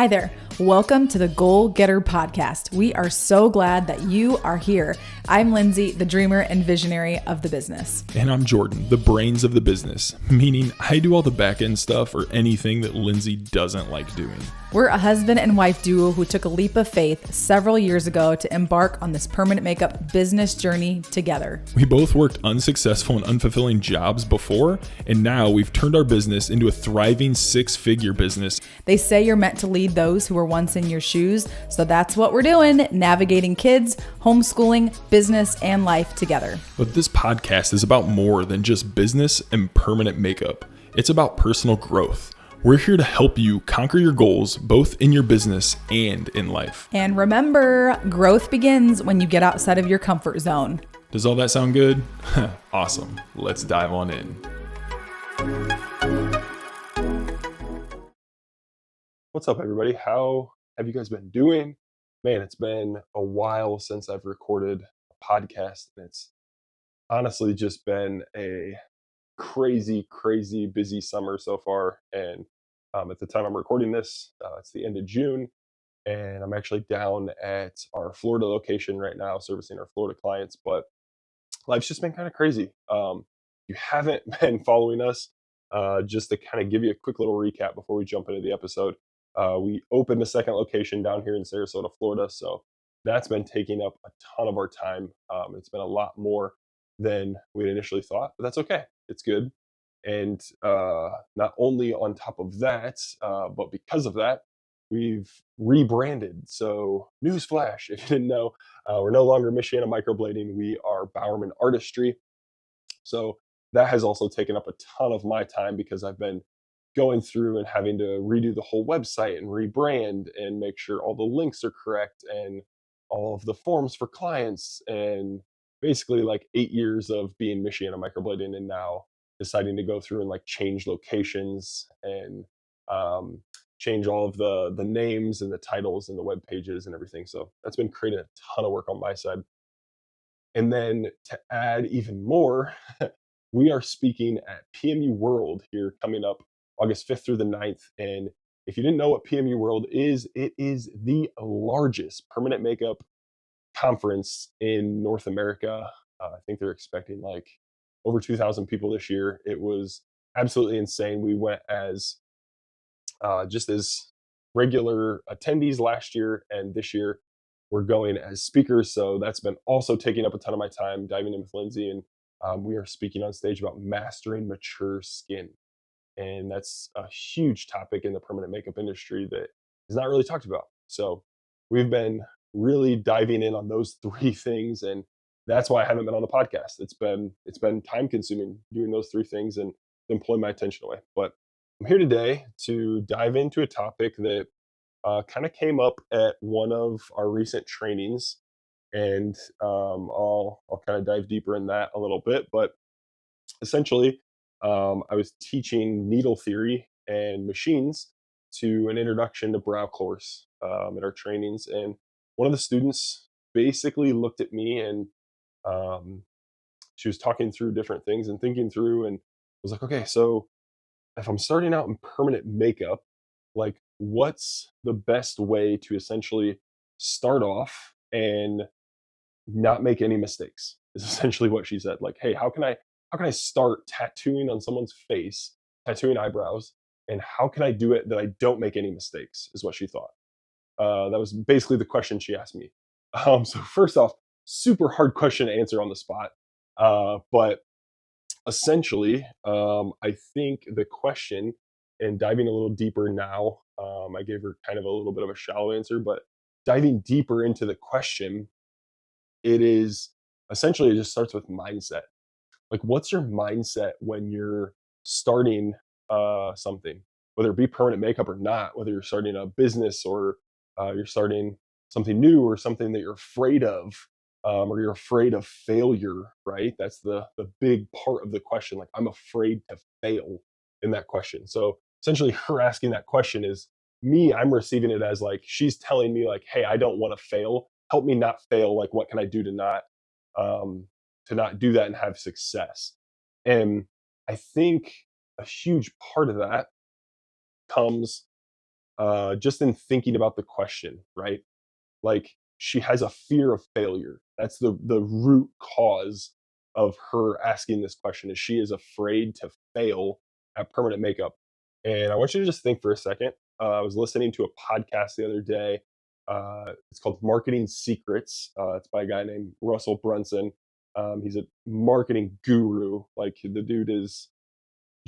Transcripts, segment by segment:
Hi there. Welcome to the Goal Getter podcast. We are so glad that you are here. I'm Lindsay, the dreamer and visionary of the business. And I'm Jordan, the brains of the business, meaning I do all the back end stuff or anything that Lindsay doesn't like doing. We're a husband and wife duo who took a leap of faith several years ago to embark on this permanent makeup business journey together. We both worked unsuccessful and unfulfilling jobs before, and now we've turned our business into a thriving six-figure business. They say you're meant to lead those who were once in your shoes, so that's what we're doing, navigating kids, homeschooling, business, and life together. But this podcast is about more than just business and permanent makeup. It's about personal growth. We're here to help you conquer your goals, both in your business and in life. And remember, growth begins when you get outside of your comfort zone. Does all that sound good? Awesome. Let's dive on in. What's up, everybody? How have you guys been doing? Man, it's been a while since I've recorded a podcast, and it's honestly just been a crazy busy summer so far. And at the time I'm recording this, it's the end of June, and I'm actually down at our Florida location right now servicing our Florida clients. But life's just been kind of crazy. If you haven't been following us, just to kind of give you a quick little recap before we jump into the episode, we opened a second location down here in Sarasota, Florida. So that's been taking up a ton of our time. It's been a lot more than we'd initially thought, but that's okay. It's good. And not only on top of that, but because of that, we've rebranded. So newsflash, if you didn't know, we're no longer Michiana Microblading. We are Bowerman Artistry. So that has also taken up a ton of my time because I've been going through and having to redo the whole website and rebrand and make sure all the links are correct and all of the forms for clients, and basically like 8 years of being Michiana Microblading, and now deciding to go through and like change locations and change all of the names and the titles and the web pages and everything. So that's been creating a ton of work on my side. And then to add even more, we are speaking at PMU World here coming up August 5th through the 9th. And if you didn't know what PMU World is, it is the largest permanent makeup conference in North America. I think they're expecting like over 2,000 people this year. It was absolutely insane. We went as just as regular attendees last year, and this year we're going as speakers. So that's been also taking up a ton of my time diving in with Lindsay, and we are speaking on stage about mastering mature skin. And that's a huge topic in the permanent makeup industry that is not really talked about. So we've been really diving in on those three things, and that's why I haven't been on the podcast. It's been time consuming doing those three things and then pulling my attention away. But I'm here today to dive into a topic that kind of came up at one of our recent trainings, and I'll kind of dive deeper in that a little bit. But essentially, I was teaching needle theory and machines to an introduction to brow course at our trainings, and one of the students basically looked at me, and she was talking through different things and thinking through, and was like, okay, so if I'm starting out in permanent makeup, like what's the best way to essentially start off and not make any mistakes, is essentially what she said. Like, hey, how can I start tattooing on someone's face, tattooing eyebrows, and how can I do it that I don't make any mistakes, is what she thought. That was basically the question she asked me. So first off, super hard question to answer on the spot. But essentially, I think the question, and diving a little deeper now, I gave her kind of a little bit of a shallow answer, but diving deeper into the question, it is essentially, it just starts with mindset. Like, what's your mindset when you're starting something, whether it be permanent makeup or not, whether you're starting a business or you're starting something new or something that you're afraid of, or you're afraid of failure, right? That's the big part of the question. Like, I'm afraid to fail in that question. So essentially, her asking that question is me, I'm receiving it as like, she's telling me like, hey, I don't want to fail. Help me not fail. Like, what can I do um, to not do that and have success? And I think a huge part of that comes just in thinking about the question, right? Like she has a fear of failure. That's the root cause of her asking this question is she is afraid to fail at permanent makeup. And I want you to just think for a second. I was listening to a podcast the other day. It's called Marketing Secrets. It's by a guy named Russell Brunson. He's a marketing guru. Like the dude is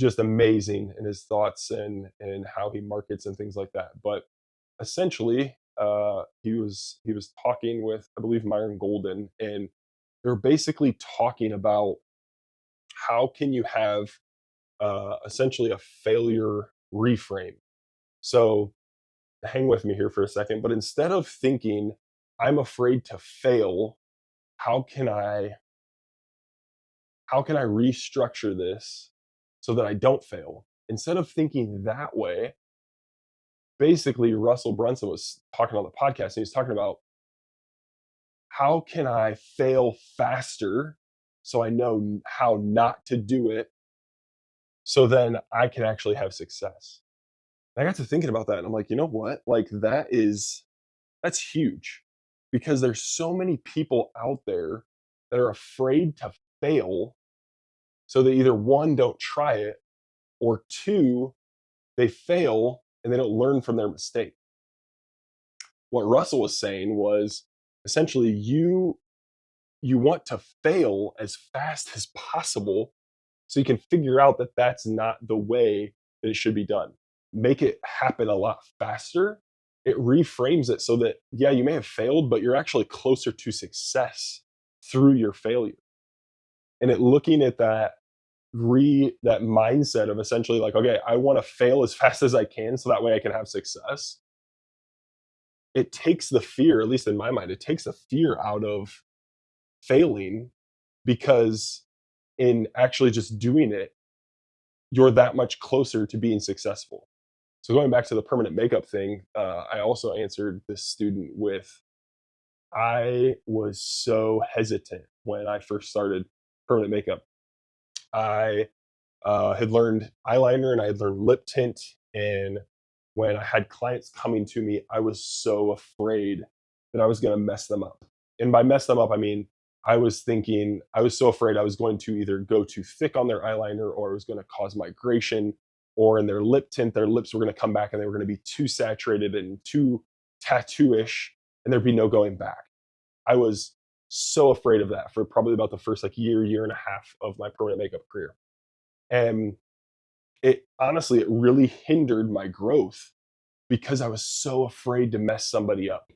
just amazing in his thoughts and how he markets and things like that. But essentially, he was talking with I believe Myron Golden, and they're basically talking about how can you have essentially a failure reframe. So hang with me here for a second. But instead of thinking I'm afraid to fail, how can I how can I restructure this so that I don't fail? Instead of thinking that way, basically Russell Brunson was talking on the podcast and he's talking about how can I fail faster so I know how not to do it so then I can actually have success. And I got to thinking about that and I'm like, you know what? Like that's huge because there's so many people out there that are afraid to fail so they either one don't try it or two they fail and they don't learn from their mistake. What Russell was saying was essentially you want to fail as fast as possible so you can figure out that that's not the way that it should be done. Make it happen a lot faster. It reframes it so that yeah, you may have failed, but you're actually closer to success through your failure. And it looking at that mindset of essentially like, okay, I want to fail as fast as I can so that way I can have success. It takes the fear, at least in my mind, it takes the fear out of failing because in actually just doing it, you're that much closer to being successful. So going back to the permanent makeup thing, I also answered this student with, I was so hesitant when I first started permanent makeup. I had learned eyeliner and I had learned lip tint. And when I had clients coming to me, I was so afraid that I was going to mess them up. And by mess them up, I mean, I was thinking, I was so afraid I was going to either go too thick on their eyeliner or it was going to cause migration, or in their lip tint, their lips were going to come back and they were going to be too saturated and too tattoo-ish and there'd be no going back. I was so afraid of that for probably about the first like year and a half of my permanent makeup career. And it honestly, it really hindered my growth because I was so afraid to mess somebody up.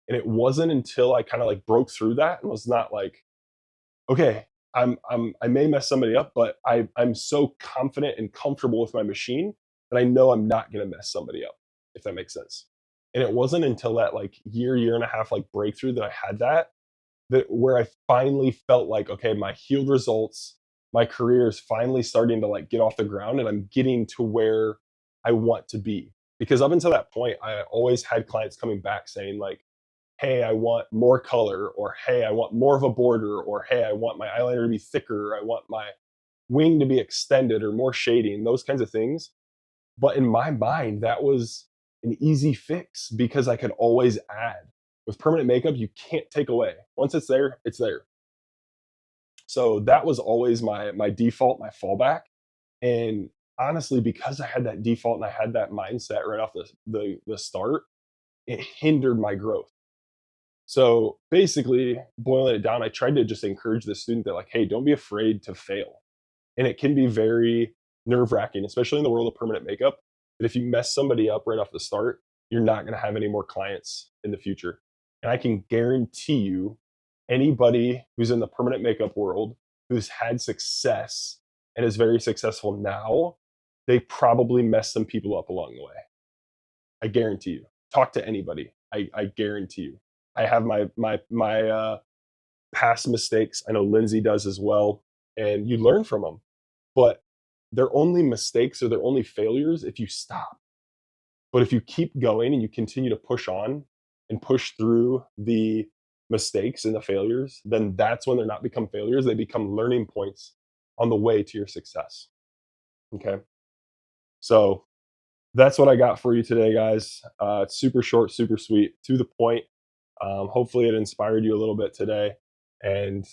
And it wasn't until I kind of like broke through that and was not like, okay, I may mess somebody up, but I'm so confident and comfortable with my machine that I know I'm not going to mess somebody up, if that makes sense. And it wasn't until that like year and a half like breakthrough that I had that where I finally felt like, okay, my healed results, my career is finally starting to like get off the ground and I'm getting to where I want to be. Because up until that point, I always had clients coming back saying like, hey, I want more color, or hey, I want more of a border, or hey, I want my eyeliner to be thicker, or I want my wing to be extended or more shading, those kinds of things. But in my mind, that was an easy fix because I could always add. With permanent makeup, you can't take away. Once it's there, it's there. So that was always my default, my fallback. And honestly, because I had that default and I had that mindset right off the start, it hindered my growth. So basically, boiling it down, I tried to just encourage the student that like, hey, don't be afraid to fail. And it can be very nerve wracking, especially in the world of permanent makeup. That if you mess somebody up right off the start, you're not going to have any more clients in the future. And I can guarantee you, anybody who's in the permanent makeup world who's had success and is very successful now, they probably messed some people up along the way. I guarantee you. Talk to anybody. I guarantee you. I have my past mistakes. I know Lindsay does as well, and you learn from them. But they're only mistakes or they're only failures if you stop. But if you keep going and you continue to push on and push through the mistakes and the failures, then that's when they're not become failures. They become learning points on the way to your success. Okay. So that's what I got for you today, guys. It's super short, super sweet, to the point. Hopefully, it inspired you a little bit today. And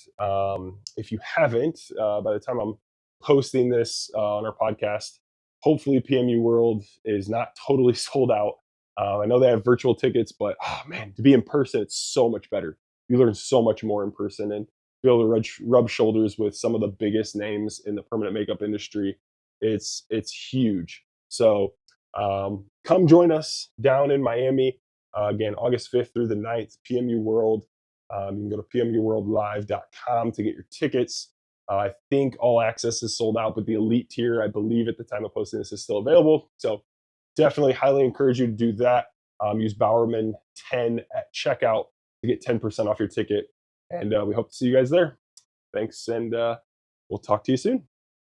if you haven't, by the time I'm posting this on our podcast, hopefully PMU World is not totally sold out. I know they have virtual tickets, but oh man, to be in person, it's so much better. You learn so much more in person and be able to rub shoulders with some of the biggest names in the permanent makeup industry. It's huge. So come join us down in Miami. Again, August 5th through the 9th, PMU World. You can go to pmuworldlive.com to get your tickets. I think all access is sold out, but the elite tier, I believe at the time of posting this, is still available. So definitely highly encourage you to do that. Use Bowerman 10 at checkout to get 10% off your ticket. And we hope to see you guys there. Thanks, and we'll talk to you soon.